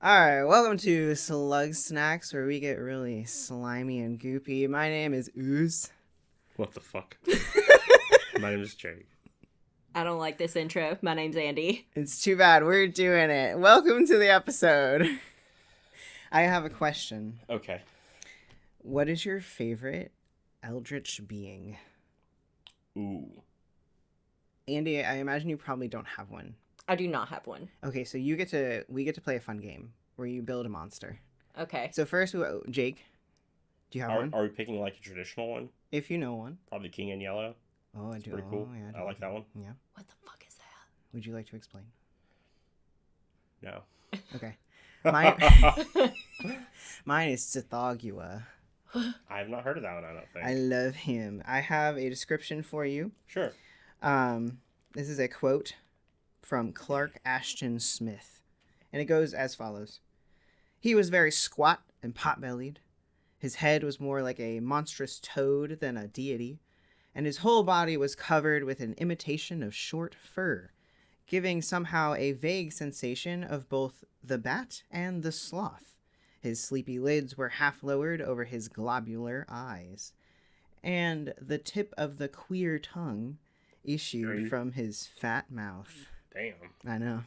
Alright, welcome to Slug Snacks, where we get really slimy and goopy. My name is Ooze. What the fuck? My name is Jake. I don't like this intro. My name's Andy. It's too bad, we're doing it. Welcome to the episode. I have a question. Okay. What is your favorite eldritch being? Ooh. Andy, I imagine you probably don't have one. I do not have one. Okay, so we get to play a fun game where you build a monster. Okay. So first, Jake, do you have one? Are we picking like a traditional one? If you know one. Probably King in Yellow. Oh, I It's do. pretty cool. Yeah, I like that one. Yeah. What the fuck is that? Would you like to explain? No. Okay. Mine is Tsithagua. I have not heard of that one, I don't think. I love him. I have a description for you. Sure. This is a quote from Clark Ashton Smith, and it goes as follows. He was very squat and pot-bellied. His head was more like a monstrous toad than a deity, and his whole body was covered with an imitation of short fur, giving somehow a vague sensation of both the bat and the sloth. His sleepy lids were half lowered over his globular eyes, and the tip of the queer tongue issued from his fat mouth. Damn. I know.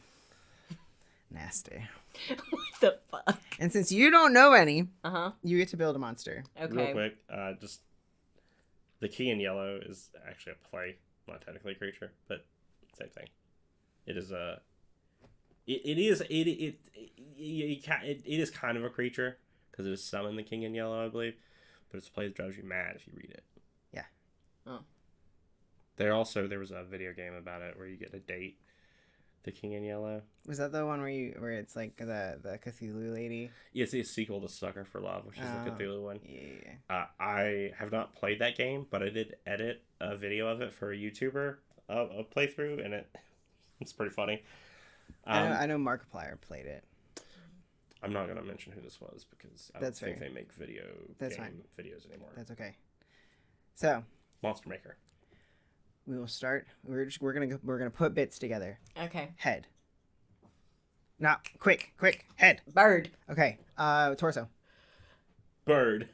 Nasty. What the fuck? And since you don't know any, Uh-huh. you get to build a monster. Okay. Real quick, just the King in Yellow is actually a play, not technically a creature, but same thing. It is a. It is kind of a creature because it is summoned the King in Yellow, I believe, but it's a play that drives you mad if you read it. Yeah. Oh. There was a video game about it where you get to date the King in Yellow. Was that the one where it's like the Cthulhu lady? Yeah, it's a sequel to Sucker for Love, which is the Cthulhu one. Yeah. I have not played that game, but I did edit a video of it for a YouTuber, a playthrough, and it's pretty funny. I know Markiplier played it. I'm not gonna mention who this was because I don't think they make videos anymore. That's okay. So Monster Maker. we will start. We're gonna put bits together. Okay. Head. No, quick, head. Bird. Okay. Torso. Bird.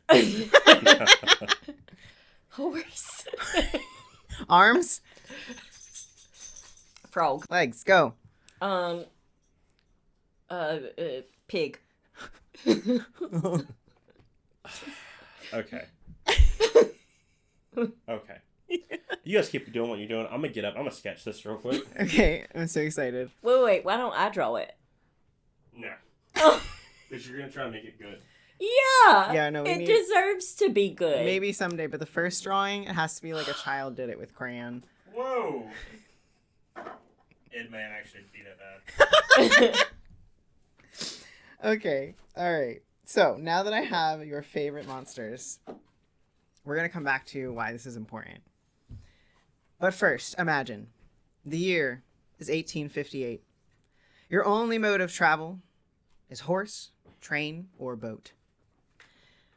Horse. Arms. Frog. Legs. Go. Pig. Okay. Okay. You guys keep doing what you're doing. I'm gonna get up. I'm gonna sketch this real quick. Okay, I'm so excited. Wait. Why don't I draw it? No. Oh. Because you're gonna try to make it good. Yeah. Yeah, no, it deserves to be good. Maybe someday, but the first drawing, it has to be like a child did it with crayon. Whoa. Ed Man actually beat it bad. Okay, alright. So, now that I have your favorite monsters, we're going to come back to why this is important. But first, imagine. The year is 1858. Your only mode of travel is horse, train, or boat.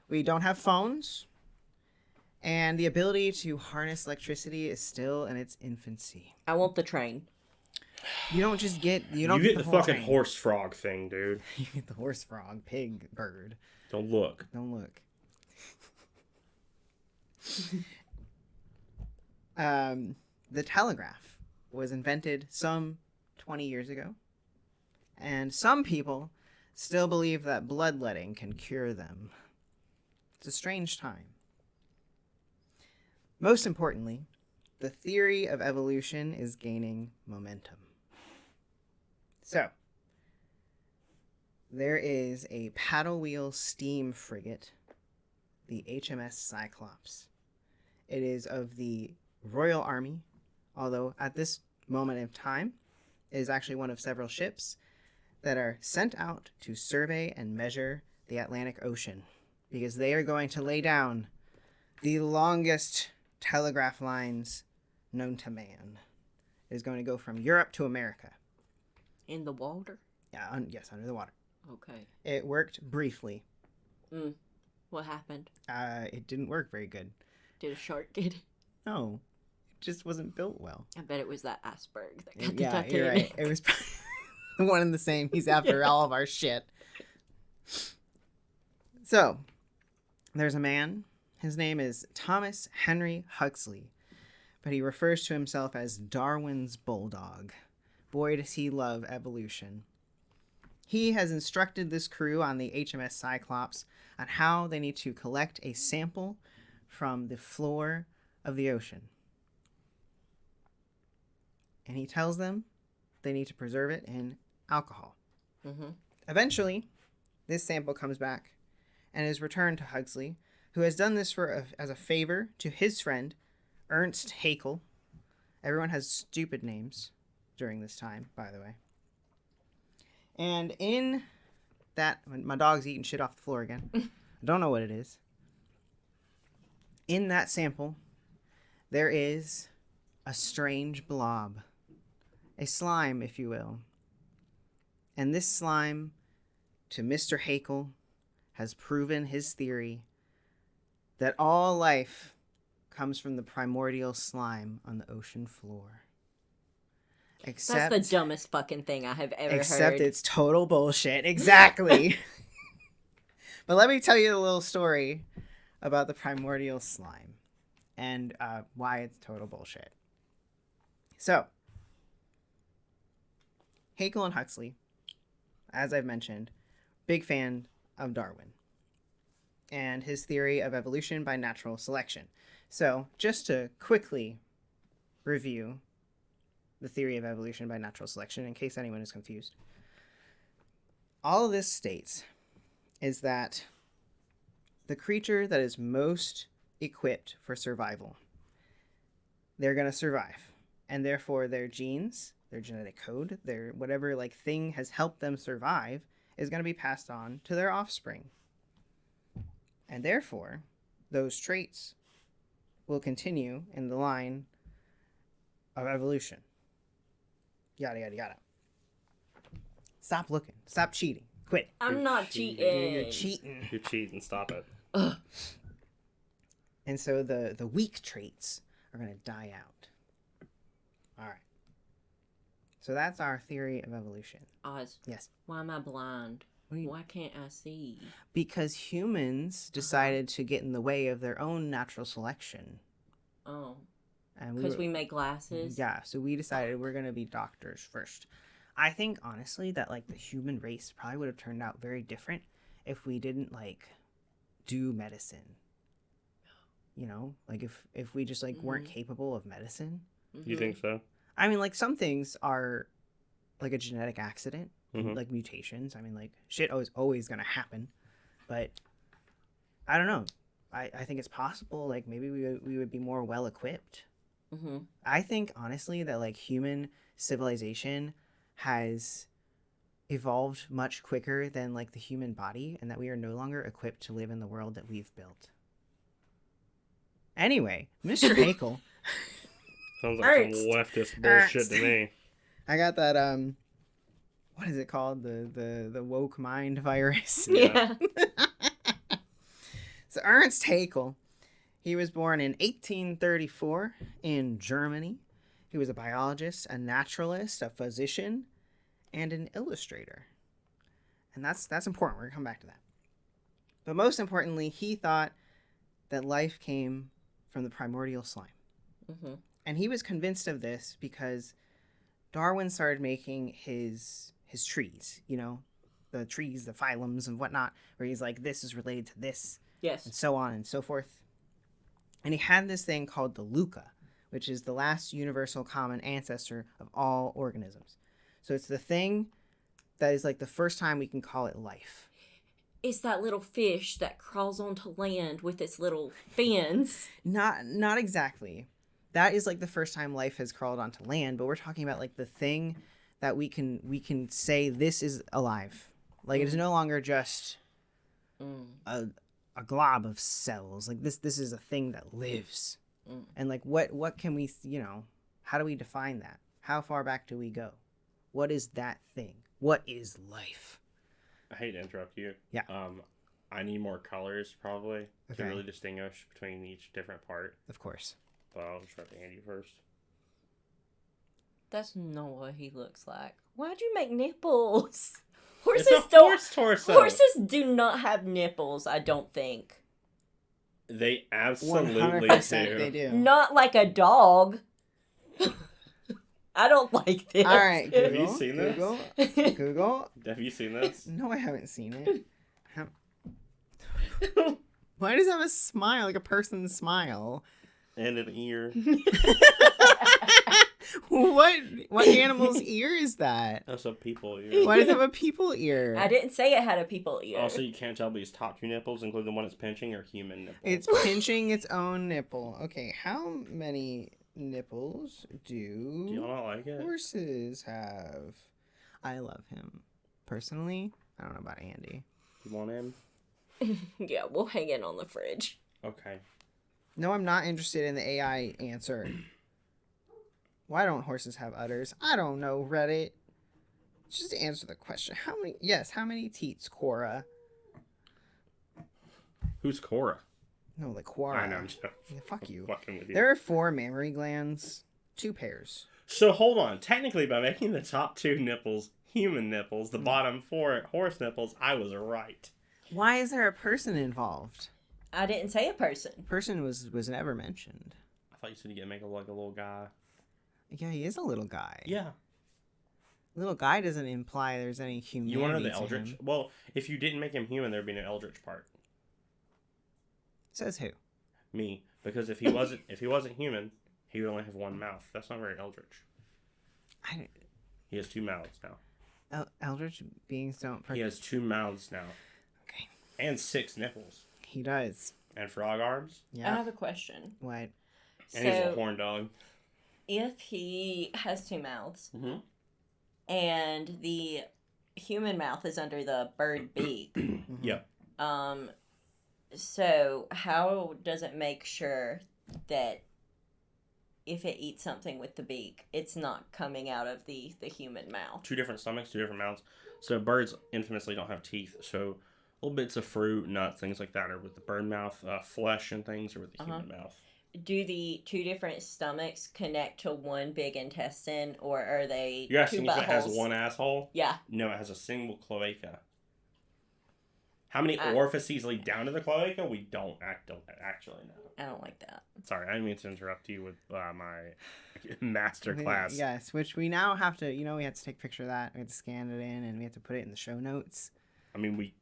We don't have phones, and the ability to harness electricity is still in its infancy. I want the train. You don't just get... You get the whole fucking train. horse frog thing, dude. You get the horse, frog, pig, bird. Don't look. Don't look. The telegraph was invented some 20 years ago, and some people still believe that bloodletting can cure them. It's a strange time. Most importantly, the theory of evolution is gaining momentum. So, there is a paddle wheel steam frigate, the HMS Cyclops. It is of the Royal Army, although at this moment of time, it is actually one of several ships that are sent out to survey and measure the Atlantic Ocean, because they are going to lay down the longest telegraph lines known to man. It is going to go from Europe to America. In the water? Yeah, yes, under the water. Okay. It worked briefly. What happened? It didn't work very good. Did a shark get it? No, it just wasn't built well. I bet it was that iceberg that got the Yeah, Titanic. you're right. It was. one and the same. He's after all of our shit. So, there's a man. His name is Thomas Henry Huxley, but he refers to himself as Darwin's bulldog. Boy, does he love evolution. He has instructed this crew on the HMS Cyclops on how they need to collect a sample from the floor of the ocean. And he tells them they need to preserve it in alcohol. Mm-hmm. Eventually, this sample comes back and is returned to Huxley, who has done this as a favor to his friend, Ernst Haeckel. Everyone has stupid names during this time, by the way. And in that, my dog's eating shit off the floor again. I don't know what it is. In that sample, there is a strange blob. A slime, if you will. And this slime, to Mr. Haeckel, has proven his theory that all life comes from the primordial slime on the ocean floor. Except, That's the dumbest fucking thing I have ever heard. Except it's total bullshit. Exactly. But let me tell you a little story about the primordial slime and why it's total bullshit. So, Haeckel and Huxley, as I've mentioned, big fan of Darwin and his theory of evolution by natural selection. So, just to quickly review the theory of evolution by natural selection, in case anyone is confused. All of this states is that the creature that is most equipped for survival, they're going to survive. And therefore their genes, their genetic code, their whatever thing has helped them survive is going to be passed on to their offspring. And therefore, those traits will continue in the line of evolution. Yada, yada, yada. Stop looking. Stop cheating. Quit. I'm not cheating. You're cheating. You're cheating. Stop it. Ugh. And so the weak traits are going to die out. All right. So that's our theory of evolution. Oz. Yes. Why am I blind? Why can't I see? Because humans decided to get in the way of their own natural selection. Oh. And Because we make glasses? Yeah, so we decided we're going to be doctors first. I think, honestly, that, the human race probably would have turned out very different if we didn't, do medicine. You know? If we just, weren't capable of medicine. You think so? I mean, some things are, a genetic accident. Mm-hmm. Mutations. I mean, shit is always going to happen. But, I don't know. I think it's possible, maybe we would be more well-equipped. Mm-hmm. I think, honestly, that, human civilization has evolved much quicker than, the human body, and that we are no longer equipped to live in the world that we've built. Anyway, Mr. Haeckel. Sounds like some leftist bullshit to me. I got that, what is it called? The woke mind virus? Yeah. So, Ernst Haeckel, he was born in 1834 in Germany. He was a biologist, a naturalist, a physician, and an illustrator. And that's important. We're going to come back to that. But most importantly, he thought that life came from the primordial slime. Mm-hmm. And he was convinced of this because Darwin started making his trees, the trees, the phylums and whatnot, where he's like, this is related to this. Yes. And so on and so forth. And he had this thing called the LUCA, which is the last universal common ancestor of all organisms. So it's the thing that is the first time we can call it life. It's that little fish that crawls onto land with its little fins. Not exactly. That is the first time life has crawled onto land, but we're talking about the thing that we can say this is alive. It is no longer just a glob of cells. This is a thing that lives. And what can we, how do we define that? How far back do we go? What is that thing? What is life? I hate to interrupt you. Yeah. I need more colors probably to Okay. really distinguish between each different part. Of course. But I'll just try to hand you first. That's not what he looks like. Why'd you make nipples? It's a horse torso. Horses do not have nipples, I don't think. They absolutely 100% do. they do. Not like a dog. I don't like this. All right, Have Google. you seen this? Google. Google. Have you seen this? No, I haven't seen it. Why does it have a smile, like a person's smile? And an ear. What animal's ear is that? That's a people ear. Why does it have a people ear? I didn't say it had a people ear. Also, you can't tell, but these top two nipples, including the one it's pinching, are human nipples. It's pinching its own nipple. Okay, how many nipples Do y'all not like it? horses have? I love him. Personally, I don't know about Andy. You want him? Yeah, we'll hang it on the fridge. Okay. No, I'm not interested in the AI answer. Why don't horses have udders? I don't know, Reddit. Just answer the question. How many teats, Cora? Who's Cora? No, like Quora. I know, I'm joking. Yeah, fuck you. Fucking with you. There are 4 mammary glands, 2 pairs. So hold on. Technically, by making the top 2 nipples human nipples, the bottom 4 horse nipples, I was right. Why is there a person involved? I didn't say a person. Person was never mentioned. I thought you said you get make it like a little guy. Yeah, he is a little guy. Yeah. Little guy doesn't imply there's any humanity. You want to know the to Eldritch? him. Well, if you didn't make him human, there'd be an Eldritch part. Says who? Me, because if he wasn't human, he would only have one mouth. That's not very Eldritch. He has 2 mouths now. Eldritch beings don't. He has 2 mouths now. Okay. And 6 nipples. He does. And frog arms. I Yeah. have a question. What? And he's a horn dog. If he has 2 mouths, Mm-hmm. and the human mouth is under the bird beak, Mhm. Yep. so how does it make sure that if it eats something with the beak, it's not coming out of the human mouth? 2 different stomachs, 2 different mouths. So birds infamously don't have teeth. So little bits of fruit, nuts, things like that are with the bird mouth. Flesh and things are with the human mouth. Do the 2 different stomachs connect to one big intestine, or are they You're 2 asking if it has buttholes? one asshole? Yeah. No, it has a single cloaca. How many orifices lead down to the cloaca? We don't actually know. I don't like that. Sorry, I didn't mean to interrupt you with my master class. Yes, which we now have to. We have to take a picture of that. We have to scan it in, and we have to put it in the show notes. I mean, we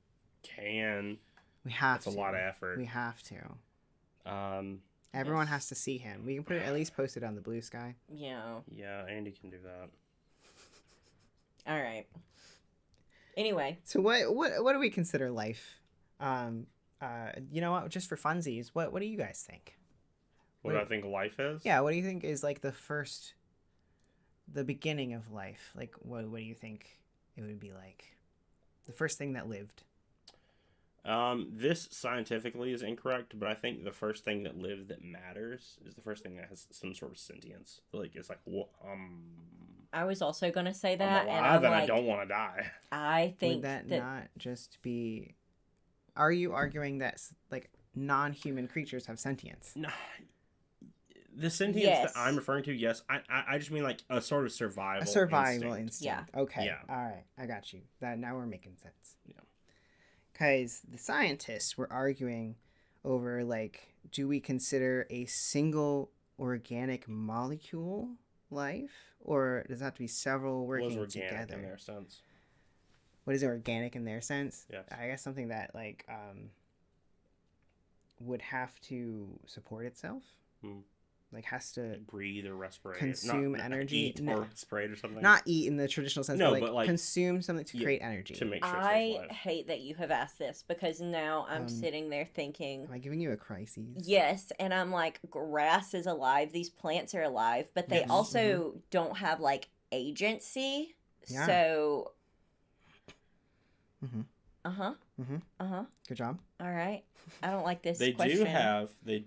can. We have It's to. a lot of effort. We have to. Um, Everyone has to see him. We can put it, at least post it on the BlueSky. Yeah. yeah, Andy can do that. All right. Anyway. So what do we consider life? You know what? Just for funsies, what do you guys think? What do I think life is? Yeah, what do you think is like the beginning of life? Like, what do you think it would be like? The first thing that lived. This scientifically is incorrect, but I think the first thing that lived that matters is the first thing that has some sort of sentience. Like, it's like, I was also going to say I'm that, alive and I'm and like, I don't want to die. I think Would that not just be... Are you arguing that, like, non-human creatures have sentience? No. The sentience Yes. that I'm referring to, yes. I just mean like a sort of survival. A survival instinct. instinct. Yeah. Okay. Yeah. All right. I got you. Now we're making sense. Yeah. Because the scientists were arguing over, like, do we consider a single organic molecule life? Or does it have to be several What working was organic together? in their sense? What is organic in their sense? Yes. I guess something that, like, would have to support itself. Hmm. Like, has to Breathe or respirate. consume Not energy. Eat or respirate or something. Not eat in the traditional sense, No, but, but, like, consume something to yeah, create energy. to make sure it's I alive. hate that you have asked this, because now I'm sitting there thinking, Am I giving you a crisis? yes, and I'm like, grass is alive, these plants are alive, but they Yes. also don't have, like, agency. Yeah. So, Mhm. uh-huh, Mhm. uh-huh, Good job. all right. I don't like this They question.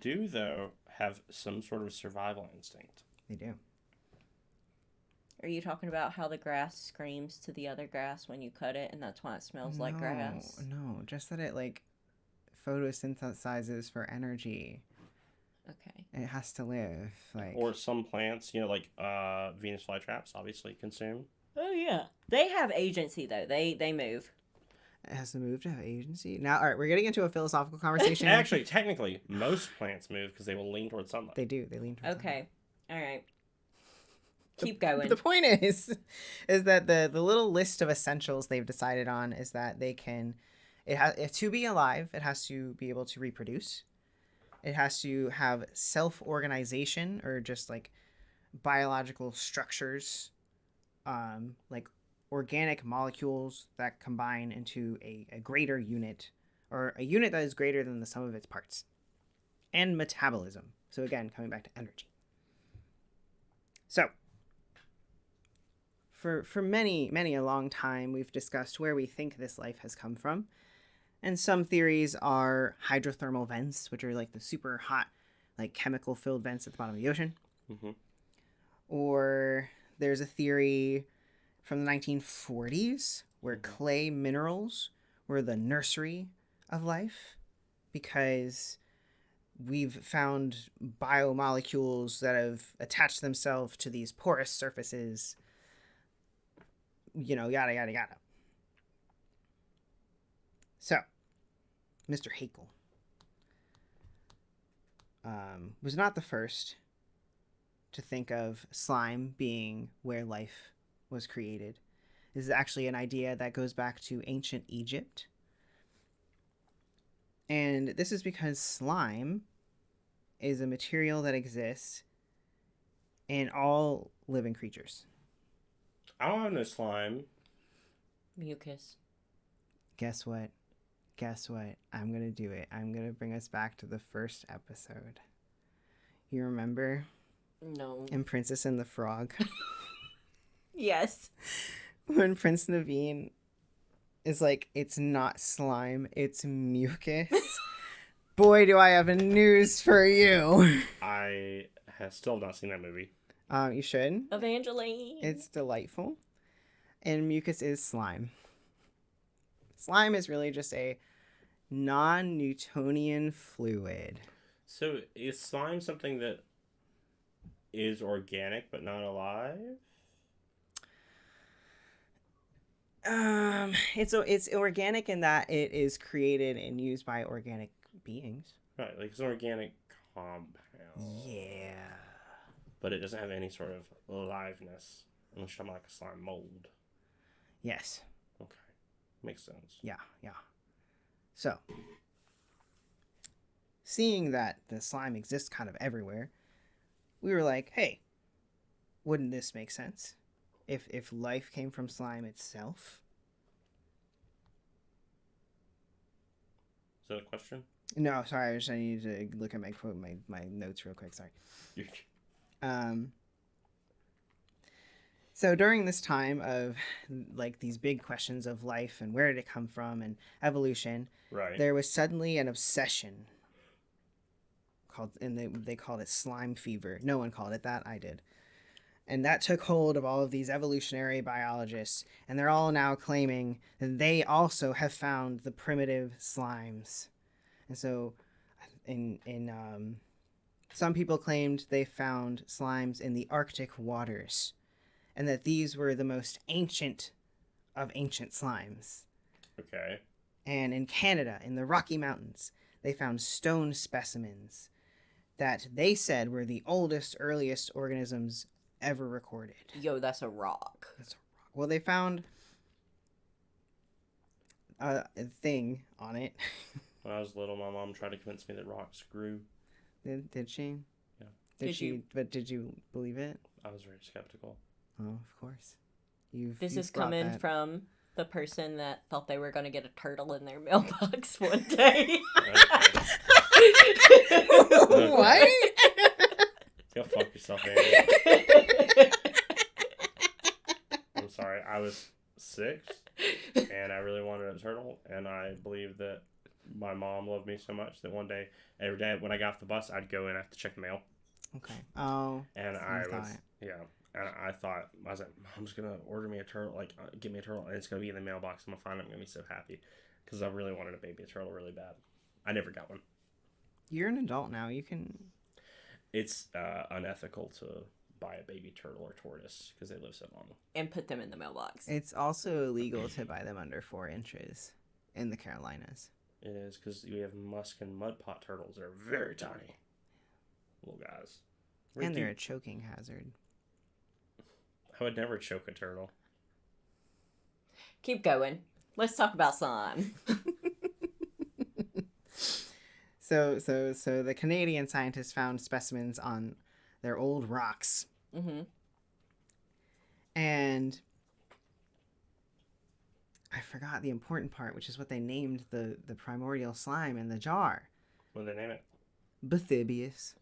do though have some sort of survival instinct. They do. Are you talking about how the grass screams to the other grass when you cut it, and that's why it smells like grass? No, just that it, like, photosynthesizes for energy. Okay. It has to live. Like, Or some plants, like Venus flytraps, obviously consume. Oh yeah. They have agency though. They move. it has to move to have agency. Now, all right, we're getting into a philosophical conversation. Actually, technically, most plants move because they will lean towards sunlight. They do. They lean towards Okay. All right. The- Keep going. The point is that the little list of essentials they've decided on is that they can, to be alive, it has to be able to reproduce. It has to have self-organization, or just like biological structures, like organic molecules that combine into a greater unit, or a unit that is greater than the sum of its parts, and metabolism. So again, coming back to energy. So for many a long time, we've discussed where we think this life has come from, and some theories are hydrothermal vents, which are like the super hot, like chemical filled vents at the bottom of the ocean. Mm-hmm. Or there's a theory from the 1940s where clay minerals were the nursery of life, because we've found biomolecules that have attached themselves to these porous surfaces, yada, yada, yada. So, Mr. Haeckel was not the first to think of slime being where life was created. This is actually an idea that goes back to ancient Egypt. And this is because slime is a material that exists in all living creatures. I don't have no slime. Mucus. Guess what? I'm going to do it. I'm going to bring us back to the first episode. You remember? No. In Princess and the Frog? Yes. When Prince Naveen is like, it's not slime, it's mucus. Boy, do I have a news for you. I have still not seen that movie. You should. Evangeline. It's delightful. And mucus is slime. Slime is really just a non-Newtonian fluid. So is slime something that is organic but not alive? It's organic in that it is created and used by organic beings. Right, like it's an organic compound. Yeah. But it doesn't have any sort of aliveness unless I'm like a slime mold. Yes. Okay. Makes sense. Yeah. So, seeing that the slime exists kind of everywhere, we were like, hey, wouldn't this make sense? If life came from slime itself? Is that a question? No, sorry, I need to look at my notes real quick, sorry. So during this time of like these big questions of life and where did it come from and evolution, Right. there was suddenly an obsession called, and they called it slime fever. No one called it that, I did. And that took hold of all of these evolutionary biologists, and they're all now claiming that they also have found the primitive slimes. And so some people claimed they found slimes in the Arctic waters, and that these were the most ancient of ancient slimes. Okay. And in Canada, in the Rocky Mountains, they found stone specimens that they said were the oldest, earliest organisms ever recorded. Yo, that's a rock. That's a rock. Well, they found a thing on it. When I was little, my mom tried to convince me that rocks grew. Did she? Yeah. Did you believe it? I was very skeptical. Oh, of course. This you've is brought coming that. from the person that thought they were going to get a turtle in their mailbox one day. What? Go fuck yourself, Andy. I'm sorry. I was 6, and I really wanted a turtle, and I believe that my mom loved me so much that one day, every day when I got off the bus, I'd go in and have to check the mail. Okay. Oh. And so I you was, thought. yeah. And I thought, I was like, Mom's going to order me a turtle, like, get me a turtle, and it's going to be in the mailbox. I'm going to find it. I'm going to be so happy. Because I really wanted a baby turtle really bad. I never got one. You're an adult now. You can. It's unethical to buy a baby turtle or tortoise because they live so long. And put them in the mailbox. It's also illegal to buy them under 4 inches in the Carolinas. It is because we have musk and mud pot turtles that are very tiny. Little guys. And they're a choking hazard. I would never choke a turtle. Keep going. Let's talk about slime. So the Canadian scientists found specimens on their old rocks. Mm-hmm. And I forgot the important part, which is what they named the primordial slime in the jar. What did they name it? Bathybius.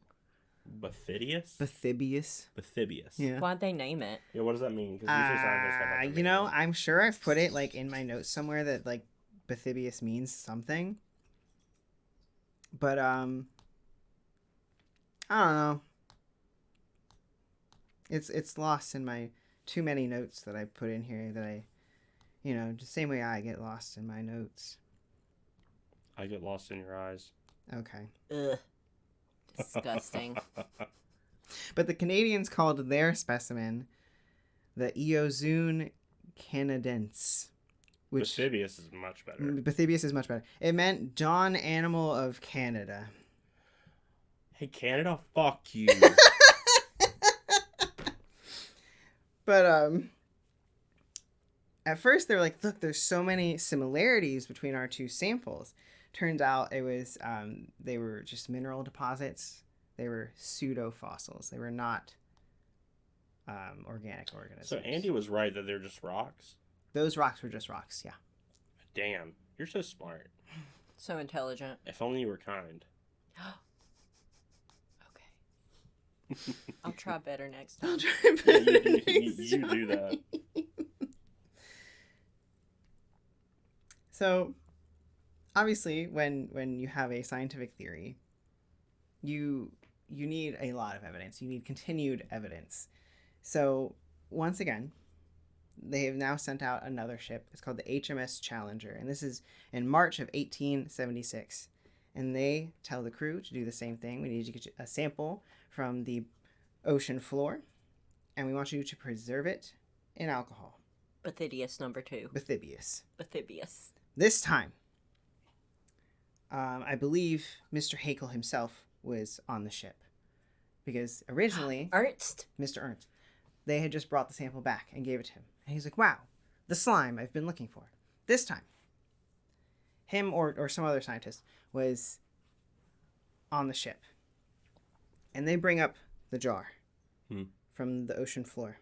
Bathybius? Bathybius. Yeah. Why'd they name it? Yeah, what does that mean? Because usually scientists have like a you know, meaning. I'm sure I've put it like in my notes somewhere that like Bathybius means something. But I don't know. It's lost in my too many notes that I put in here that I, you know, the same way I get lost in my notes. I get lost in your eyes. Okay. Ugh. Disgusting. But the Canadians called their specimen the Eozoon canadense. Which Bathybius is much better. Bathybius is much better. It meant dawn animal of Canada. Hey, Canada, fuck you. But at first they were like, look, there's so many similarities between our two samples. Turns out it was they were just mineral deposits. They were pseudo fossils. They were not organic organisms. So Andy was right that they're just rocks? Those rocks were just rocks, yeah. Damn, you're so smart. So intelligent. If only you were kind. Okay. I'll try better next time. I'll try Yeah, better you do that. So, obviously, when you have a scientific theory, you need a lot of evidence. You need continued evidence. So, once again, they have now sent out another ship. It's called the HMS Challenger, and this is in March of 1876. And they tell the crew to do the same thing. We need to get a sample from the ocean floor, and we want you to preserve it in alcohol. Bathybius number 2. Bathybius. Bathybius. This time, I believe Mr. Haeckel himself was on the ship. Because originally, Ernst. Mr. Ernst, they had just brought the sample back and gave it to him. And he's like, wow, the slime I've been looking for. This time, him or some other scientist was on the ship. And they bring up the jar from the ocean floor.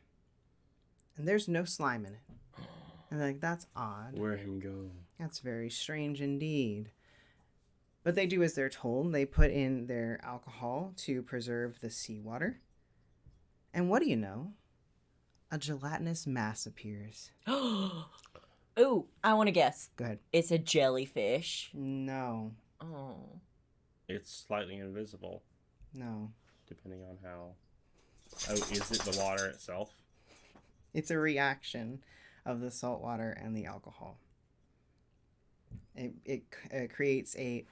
And there's no slime in it. And they're like, that's odd. Where him go? That's very strange indeed. But they do as they're told. They put in their alcohol to preserve the seawater. And what do you know? A gelatinous mass appears. Ooh, I want to guess. Go ahead. It's a jellyfish. No. Oh. It's slightly invisible, No. depending on how... Oh, is it the water itself? It's a reaction of the salt water and the alcohol. It creates a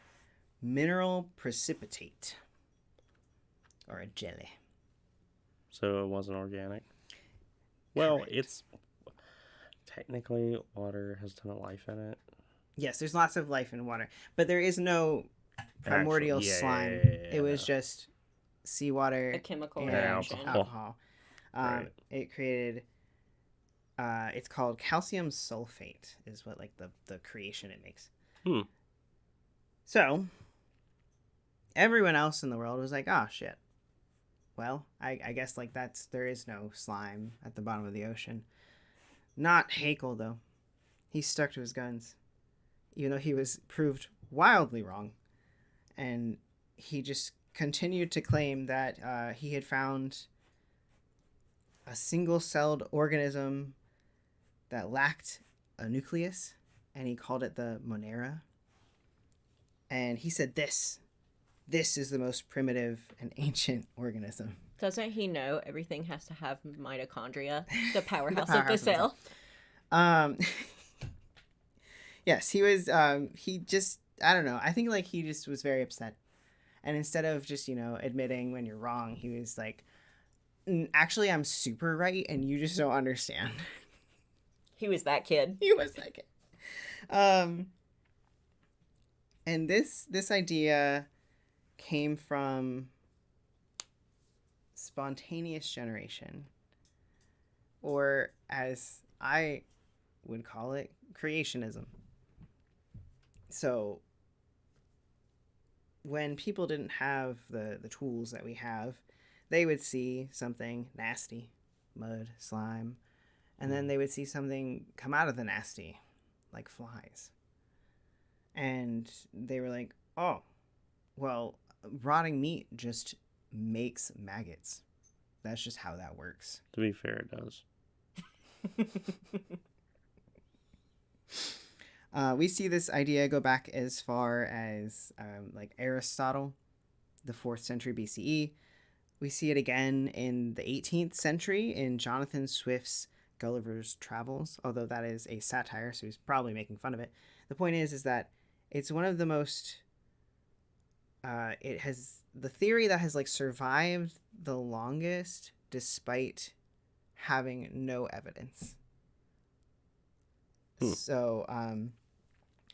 mineral precipitate. Or a jelly. So it wasn't organic? Well, Correct. it's... Technically, water has a ton of life in it. Yes, there's lots of life in water. But there is no primordial Actually, yeah, slime. yeah, yeah, It was yeah. just seawater A chemical and reaction. alcohol. Right. It created... it's called calcium sulfate is what like the creation it makes. So everyone else in the world was like, oh shit. Well, I guess like there is no slime at the bottom of the ocean. Not Haeckel though. He stuck to his guns. Even though he was proved wildly wrong. And he just continued to claim that he had found a single-celled organism that lacked a nucleus, and he called it the Monera. And he said this is the most primitive and ancient organism. Doesn't he know everything has to have mitochondria, the powerhouse, powerhouse of the of the cell? Yes, he was, he just, I don't know. I think like he just was very upset. And instead of just, admitting when you're wrong, he was like, actually, I'm super right, and you just don't understand. He was that kid. He was that kid. And this idea came from spontaneous generation, or as I would call it, creationism. So when people didn't have the tools that we have, they would see something nasty, mud, slime, and then they would see something come out of the nasty, like flies. And they were like, oh, well, rotting meat just makes maggots. That's just how that works. To be fair, it does. We see this idea go back as far as like Aristotle, the 4th century BCE. We see it again in the 18th century in Jonathan Swift's Gulliver's Travels, although that is a satire, so he's probably making fun of it. The point is that it's one of the most it has the theory that has like survived the longest despite having no evidence. So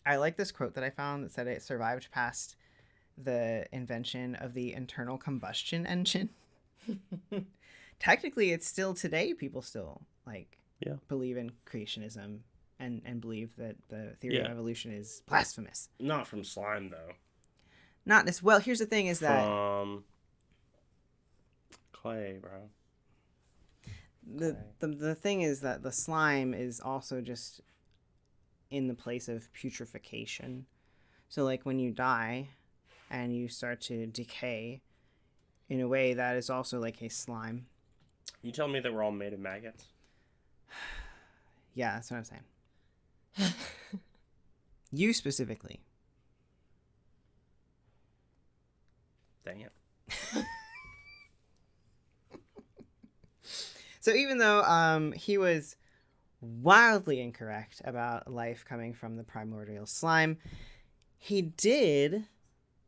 I like this quote that I found that said it survived past the invention of the internal combustion engine. Technically, it's still today. People still believe in creationism and believe that the theory of evolution is blasphemous. Not from slime, though. Not this. Well, here's the thing: is that from clay, bro. The thing is that the slime is also just in the place of putrefaction. So, like when you die and you start to decay, in a way that is also like a slime. You tell me that we're all made of maggots? Yeah, that's what I'm saying. You specifically. Dang it. So even though he was wildly incorrect about life coming from the primordial slime, he did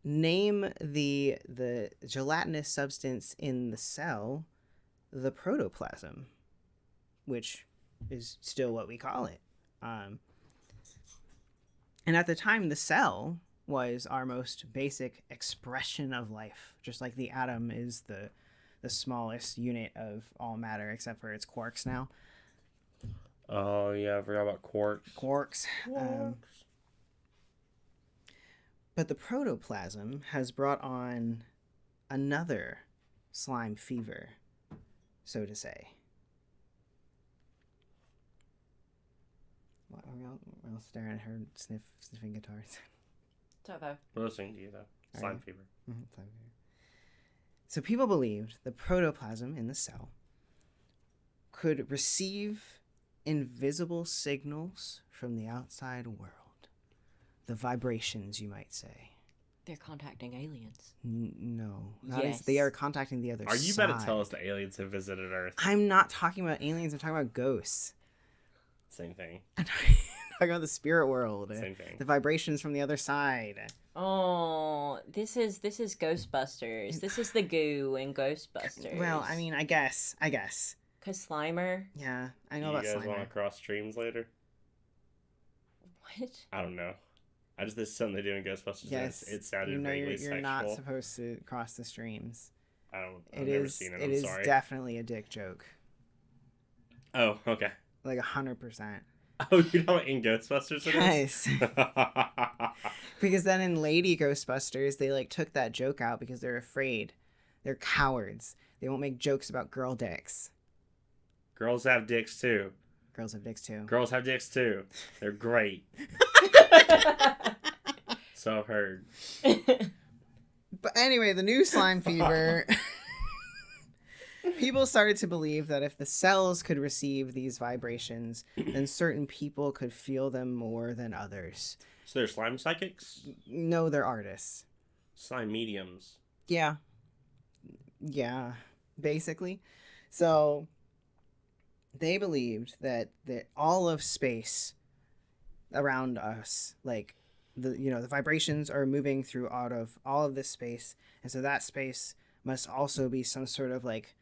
name the gelatinous substance in the cell the protoplasm, which is still what we call it. And at the time, the cell was our most basic expression of life, just like the atom is the smallest unit of all matter, except for its quarks now. Oh, yeah, I forgot about quarks. Quarks. But the protoplasm has brought on another slime fever, so to say. We're all staring at her sniffing guitars. We're listening to you, though. Slime fever. Mm-hmm, slime fever. So people believed the protoplasm in the cell could receive invisible signals from the outside world. The vibrations, you might say. They're contacting aliens. No. Yes. They are contacting the other side. Are you about to tell us that aliens have visited Earth? I'm not talking about aliens. I'm talking about ghosts. Same thing. I'm talking about the spirit world. Same thing. The vibrations from the other side. Oh, this is Ghostbusters. This is the goo in Ghostbusters. Well, I mean, I guess. Cause Slimer. Yeah, I know about Slimer. You guys want to cross streams later? What? I don't know. This is something they do in Ghostbusters. Yes, It sounded vaguely you're sexual. not supposed to cross the streams. I've never seen it. It I'm is sorry. definitely a dick joke. Oh, okay. Like 100%. Oh, you know what in Ghostbusters it Yes. is? Because then in Lady Ghostbusters, they took that joke out because they're afraid. They're cowards. They won't make jokes about girl dicks. Girls have dicks too. Girls have dicks too. Girls have dicks too. They're great. So I've heard. But anyway, the new slime fever. People started to believe that if the cells could receive these vibrations, then certain people could feel them more than others. So they're slime psychics? No, they're artists. Slime mediums. Yeah, basically. So they believed that all of space around us, the vibrations are moving through out of all of this space, and so that space must also be some sort of like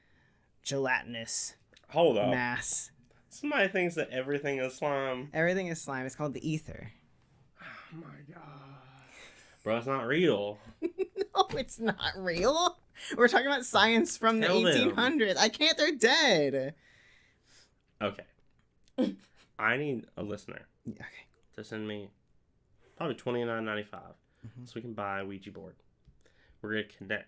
gelatinous Hold up. mass. Somebody thinks that everything is slime. Everything is slime. It's called the ether. Oh my god. Bro, it's not real. No, it's not real. We're talking about science from Tell the them. 1800s. I can't. They're dead. Okay. I need a listener Okay. to send me probably $29.95 so we can buy a Ouija board. We're gonna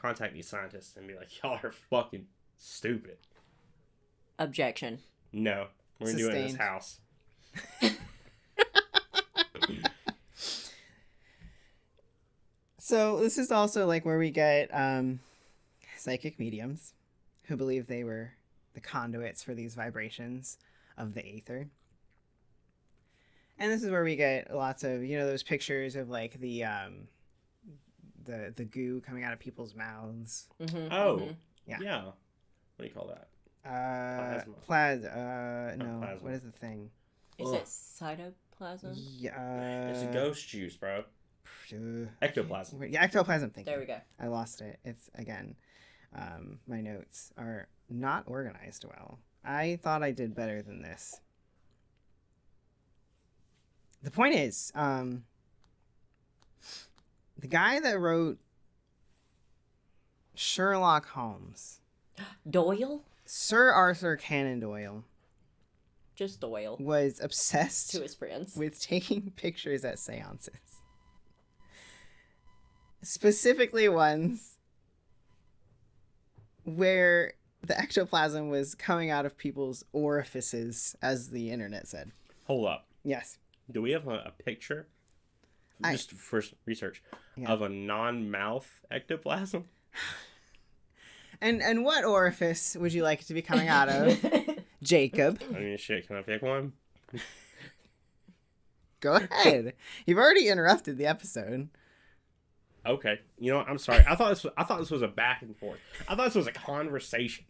contact these scientists and be like, y'all are fucking stupid. Objection. No, we're gonna do it in this Sustained. house. So this is also like where we get psychic mediums who believe they were the conduits for these vibrations of the aether. And this is where we get lots of, those pictures of like the goo coming out of people's mouths. Mm-hmm, Oh, Yeah. yeah. What do you call that? No. Plasma. What is the thing? Is Ugh. it cytoplasm? Yeah. It's a ghost juice, bro. Ectoplasm. Yeah, ectoplasm. Thank There you. we go. I lost it. It's again. My notes are not organized well. I thought I did better than this. The point is, the guy that wrote Sherlock Holmes, Doyle? Sir Arthur Conan Doyle, Just Doyle. was obsessed To his friends. with taking pictures at seances. Specifically ones where the ectoplasm was coming out of people's orifices, as the internet said. Hold up. Yes. Do we have a picture? Just for research Yeah. of a non-mouth ectoplasm. And what orifice would you like it to be coming out of, Jacob? I mean, shit. Can I pick one? Go ahead. You've already interrupted the episode. Okay. You know what? I'm sorry. I thought this was a back and forth. I thought this was a conversation.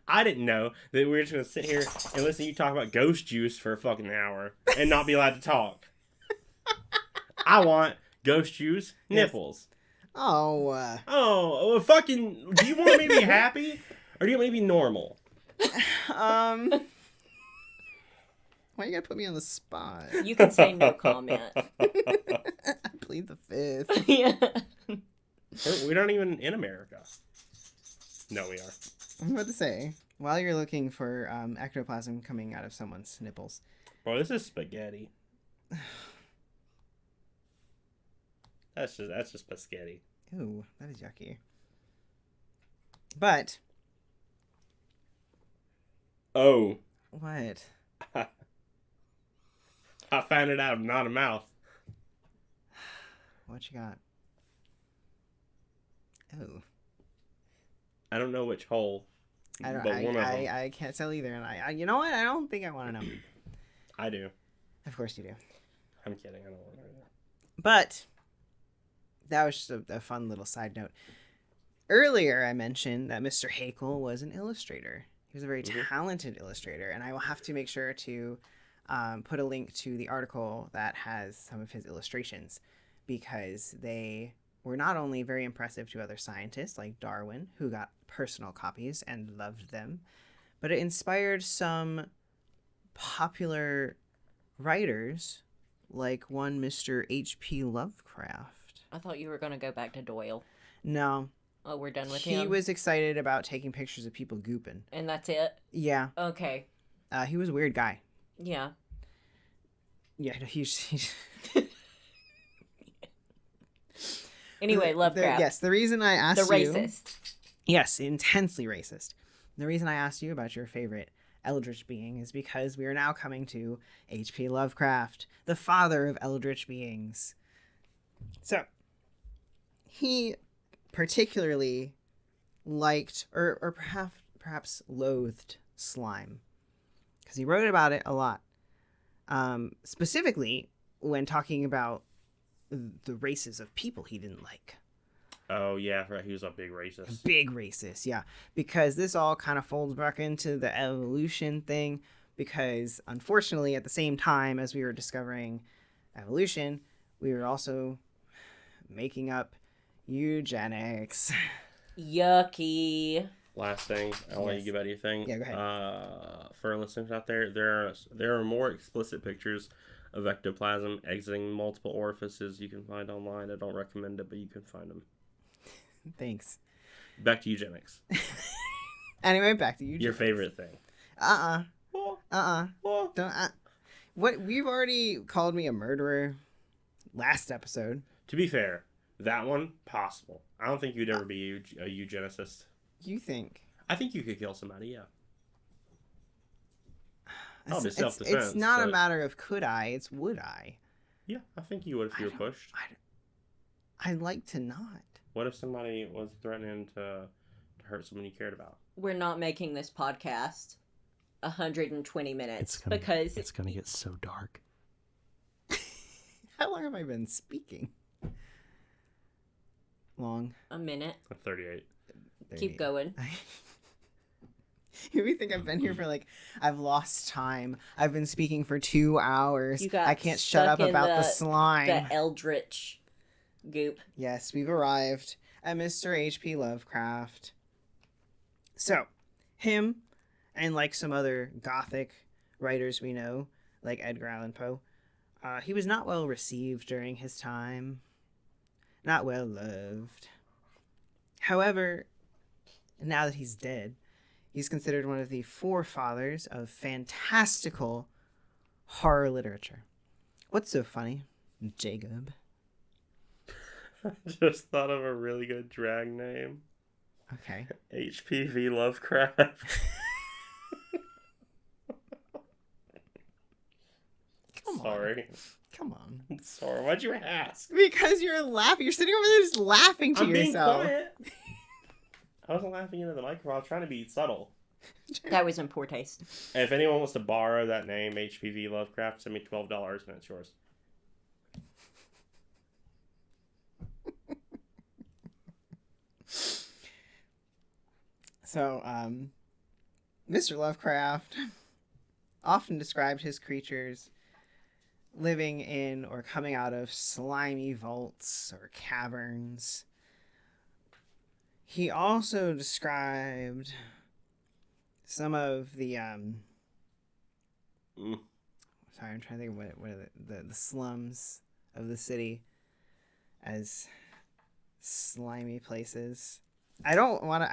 I didn't know that we were just gonna sit here and listen to you talk about ghost juice for a fucking hour and not be allowed to talk. I want ghost juice nipples. Oh. Oh, well, fucking. Do you want me to be happy or do you want me to be normal? Why you gotta put me on the spot? You can say no comment. I plead the fifth. Yeah. We're not even in America. No, we are. I'm about to say, while you're looking for ectoplasm coming out of someone's nipples. Bro, this is spaghetti. That's just spaghetti. Ooh, that is yucky. But Oh, what? I found it out of not a mouth. What you got? Oh, I don't know which hole, I don't. but one of them. I can't tell either, and I you know what? I don't think I want to know. I do. Of course you do. I'm kidding. I don't want to know. But that was just a fun little side note. Earlier, I mentioned that Mr. Hakel was an illustrator. He was a very talented illustrator, and I will have to make sure to put a link to the article that has some of his illustrations, because they were not only very impressive to other scientists like Darwin, who got personal copies and loved them, but it inspired some popular writers like one Mr. H.P. Lovecraft. I thought you were going to go back to Doyle. No, Oh, we're done with he him? was excited about taking pictures of people gooping. And that's it? Yeah, Okay. he was a weird guy. Yeah. Yeah, he's Anyway, Lovecraft. Yes, the reason I asked The you... racist. Yes, intensely racist. The reason I asked you about your favorite eldritch being is because we are now coming to H.P. Lovecraft, the father of eldritch beings. So, he particularly liked, or perhaps loathed, slime. Because he wrote about it a lot. Specifically, when talking about the races of people he didn't like. Oh yeah, right. He was a big racist. Big racist, yeah. Because this all kind of folds back into the evolution thing. Because unfortunately, at the same time as we were discovering evolution, we were also making up eugenics. Yucky. Last thing, I'll let you give out your thing. Yeah, go ahead. For our listeners out there, there are more explicit pictures of ectoplasm exiting multiple orifices you can find online. I don't recommend it, but you can find them. Thanks. Back to eugenics. Anyway, back to eugenics. Your favorite thing. Don't. What, we've already called me a murderer last episode. To be fair, that one, possible. I don't think you'd ever be a eugenicist. You think? I think you could kill somebody, yeah. It's not a matter of could I, it's would I. Yeah, I think you would if you were pushed. I'd like to not. What if somebody was threatening to hurt someone you cared about? We're not making this podcast 120 minutes because it's going to get so dark. How long have I been speaking? Long. A minute. 38. Keep going. You think I've been here for I've lost time. I've been speaking for 2 hours. I can't shut up about the slime. The eldritch goop. Yes, we've arrived at Mr. H.P. Lovecraft. So, him and some other gothic writers we know, like Edgar Allan Poe, he was not well received during his time. Not well loved. However, now that he's dead, he's considered one of the forefathers of fantastical horror literature. What's so funny, Jacob? I just thought of a really good drag name. Okay. HPV Lovecraft. Sorry. Come on. Sorry. Why'd you ask? Because you're laughing. You're sitting over there just laughing to yourself. Being quiet. I wasn't laughing into the microphone. I was trying to be subtle. That was in poor taste. And if anyone wants to borrow that name, HPV Lovecraft, send me $12 and it's yours. So, Mr. Lovecraft often described his creatures living in or coming out of slimy vaults or caverns. He also described some of the sorry, I'm trying to think of what are the slums of the city as slimy places. I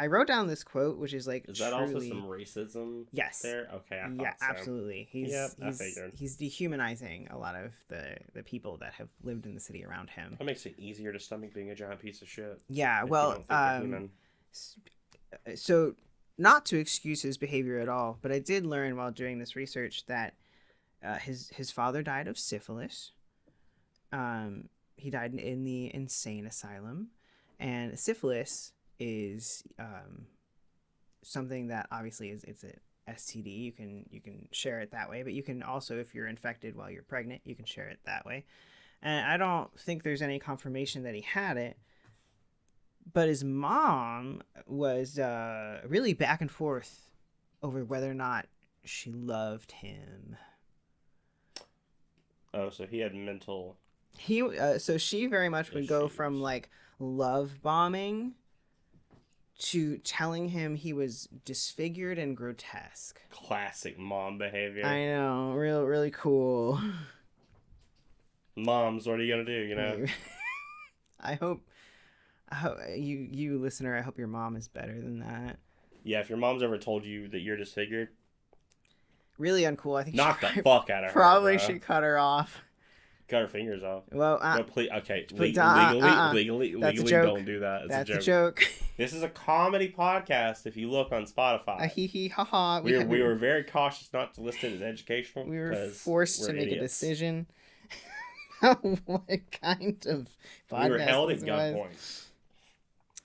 wrote down this quote, which is Is that also some racism? Yes. There? Okay, I thought yeah, so. absolutely. I figured. He's dehumanizing a lot of the people that have lived in the city around him. That makes it easier to stomach being a giant piece of shit. Yeah, well, so not to excuse his behavior at all, but I did learn while doing this research that his father died of syphilis. He died in the insane asylum, and syphilis is something that obviously it's a STD. You can share it that way, but you can also, if you're infected while you're pregnant, you can share it that way. And I don't think there's any confirmation that he had it, but his mom was really back and forth over whether or not she loved him. Oh, so he had mental. So she very much would go from love bombing to telling him he was disfigured and grotesque. Classic mom behavior. I know, really cool. Moms, what are you gonna do? You know. I hope you listener. I hope your mom is better than that. Yeah, if your mom's ever told you that you're disfigured, really uncool. I think knock the fuck out of her. Probably should cut her off. Cut her fingers off. Well, please, okay. Legally, don't do that. It's That's a joke. A joke. This is a comedy podcast. If you look on Spotify, hee hee ha ha. We were very cautious not to list it as educational. We were forced to make a decision. What kind of podcast? We were held at gunpoint.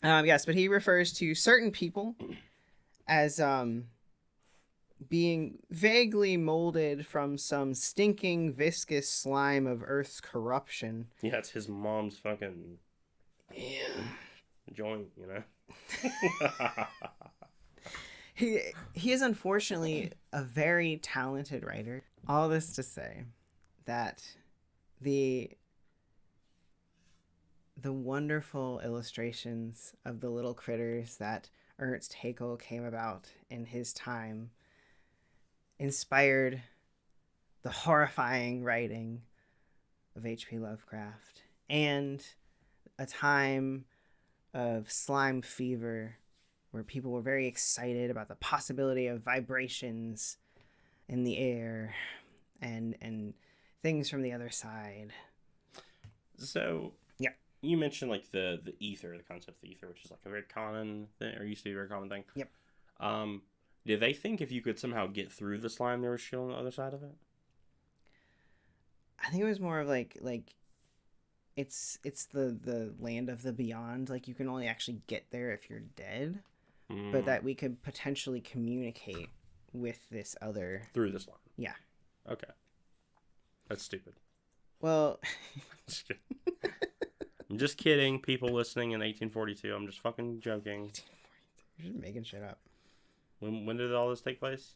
Yes, but he refers to certain people as being vaguely molded from some stinking viscous slime of Earth's corruption. Yeah, it's his mom's fucking joint, you know. He is unfortunately a very talented writer. All this to say that the the wonderful illustrations of the little critters that Ernst Haeckel came about in his time inspired the horrifying writing of H.P. Lovecraft and a time of slime fever where people were very excited about the possibility of vibrations in the air and things from the other side. So, yeah, you mentioned like the ether, the concept of the ether, which is like a very common thing, or used to be a very common thing. Yep. Did they think if you could somehow get through the slime, there was shit on the other side of it? I think it was more of like it's the land of the beyond. Like you can only actually get there if you're dead, but that we could potentially communicate with this other through the slime. Yeah. Okay. That's stupid. Well, Just kidding. I'm just kidding. People listening in 1842. I'm just fucking joking. You're just making shit up. When did all this take place?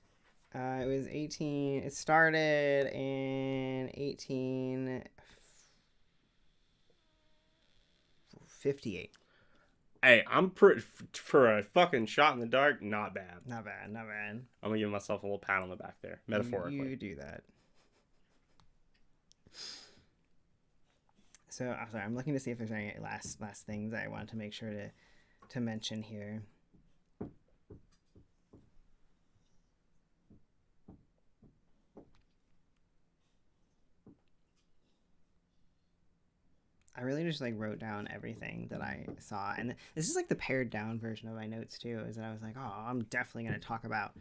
It was 18. It started in 1858. Hey, I'm for a fucking shot in the dark. Not bad. Not bad. Not bad. I'm gonna give myself a little pat on the back there, metaphorically. You do that. So I'm sorry. I'm looking to see if there's any last things I want to make sure to mention here. I really just like wrote down everything that I saw, and this is like the pared down version of my notes too. Is that I was like, oh, I'm definitely going to talk about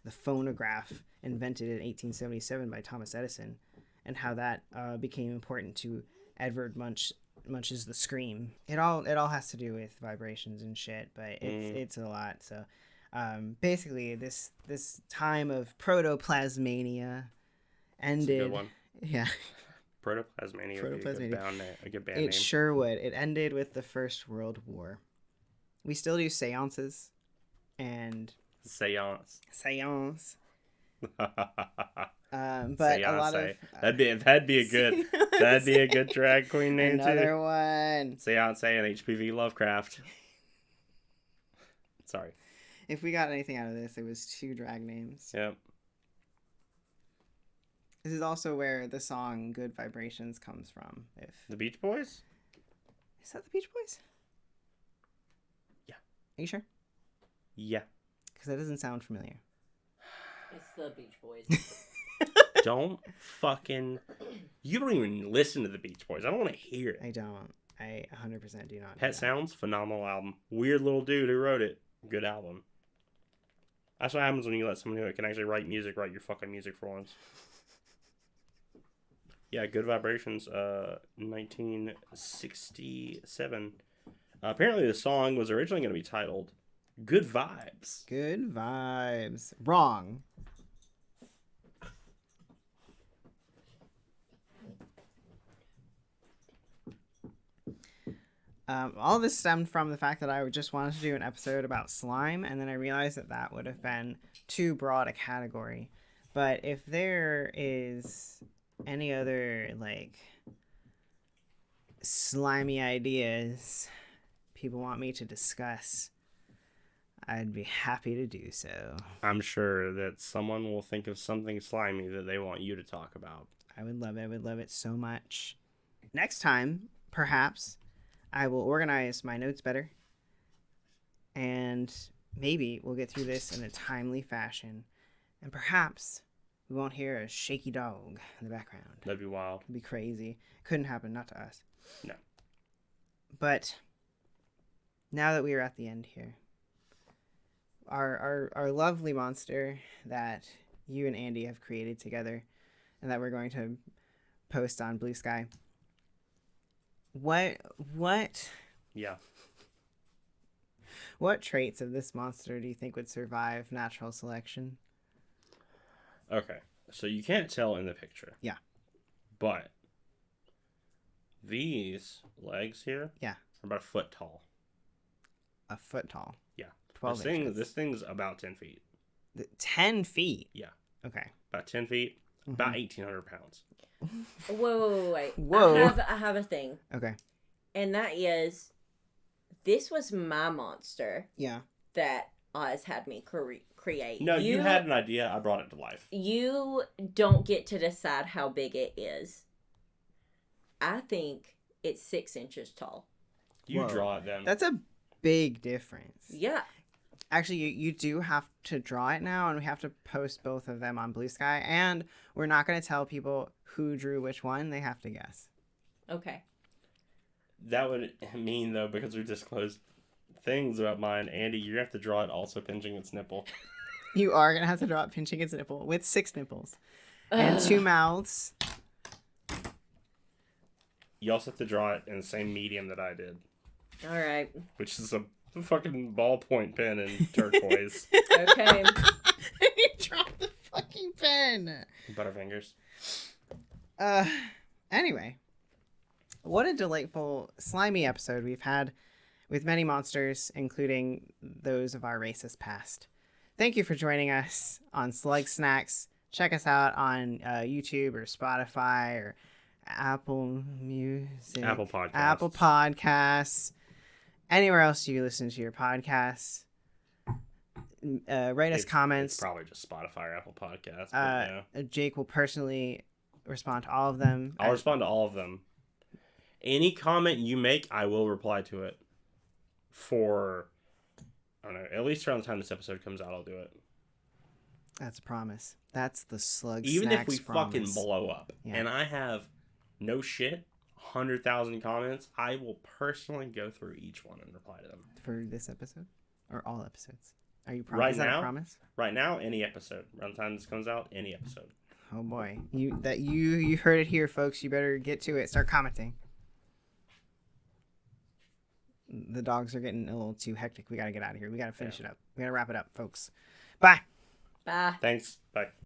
the phonograph invented in 1877 by Thomas Edison, and how that became important to Edvard Munch's The Scream. It all has to do with vibrations and shit, but it's a lot. So basically, this time of protoplasmania ended. That's a good one. Yeah. Protoplasmania would be a good band name. It sure would. It ended with the First World War. We still do seances and Seance. But Seance. a lot of that'd be a good drag queen name another too. one. Seance and HPV Lovecraft. Sorry. If we got anything out of this, it was 2 drag names. Yep. This is also where the song "Good Vibrations" comes from. If The Beach Boys? Is that the Beach Boys? Yeah. Are you sure? Yeah. Because that doesn't sound familiar. It's the Beach Boys. Don't fucking... You don't even listen to the Beach Boys. I don't want to hear it. I don't. I 100% do not. Pet Sounds, phenomenal album. Weird little dude who wrote it. Good album. That's what happens when you let someone who can actually write your fucking music for once. Yeah, Good Vibrations, 1967. Apparently the song was originally going to be titled Good Vibes. Good Vibes. Wrong. All this stemmed from the fact that I just wanted to do an episode about slime, and then I realized that would have been too broad a category. But if there is any other, like, slimy ideas people want me to discuss, I'd be happy to do so. I'm sure that someone will think of something slimy that they want you to talk about. I would love it. I would love it so much. Next time, perhaps, I will organize my notes better, and maybe we'll get through this in a timely fashion, and perhaps we won't hear a shaky dog in the background. That'd be wild. It'd be crazy. Couldn't happen, not to us. No. But now that we are at the end here, our lovely monster that you and Andy have created together and that we're going to post on BlueSky, what Yeah. What traits of this monster do you think would survive natural selection? Okay. So you can't tell in the picture. Yeah. But these legs here Yeah. are about a foot tall. A foot tall. Yeah. 12 inches. This thing's about 10 feet. 10 feet? Yeah. Okay. About 10 feet. About 1,800 pounds. Wait. Whoa. I have a thing. Okay. And that is, this was my monster Yeah. that Oz had me create. No, you had an idea. I brought it to life. You don't get to decide how big it is. I think it's 6 inches tall. You Whoa. draw it then. That's a big difference. Yeah. Actually, you do have to draw it now, and we have to post both of them on BlueSky. And we're not going to tell people who drew which one. They have to guess. Okay. That would mean, though, because we disclosed things about mine, Andy, you have to draw it also pinching its nipple. You are going to have to draw it pinching its nipple with 6 nipples and 2 mouths. You also have to draw it in the same medium that I did, All right. which is a fucking ballpoint pen in turquoise. Okay. You dropped the fucking pen. Butterfingers. Anyway, what a delightful, slimy episode we've had with many monsters, including those of our racist past. Thank you for joining us on Slug Snacks. Check us out on YouTube or Spotify or Apple Music. Apple Podcasts. Apple Podcasts. Anywhere else you listen to your podcasts. Write us comments. It's probably just Spotify or Apple Podcasts. But yeah. Jake will personally respond to all of them. I'll respond to all of them. Any comment you make, I will reply to it. For, I don't know, at least around the time this episode comes out, I'll do it. That's a promise. That's the Slug Even Snacks if we promise. fucking blow up, Yeah. and I have no shit, 100,000 comments, I will personally go through each one and reply to them. For this episode? Or all episodes? Are you Right is that now? a promise? Right now, any episode. Around the time this comes out, any episode. Oh boy. You heard it here, folks. You better get to it. Start commenting. The dogs are getting a little too hectic. We gotta get out of here. We gotta finish it up. We gotta wrap it up, folks. Bye. Bye. Thanks. Bye.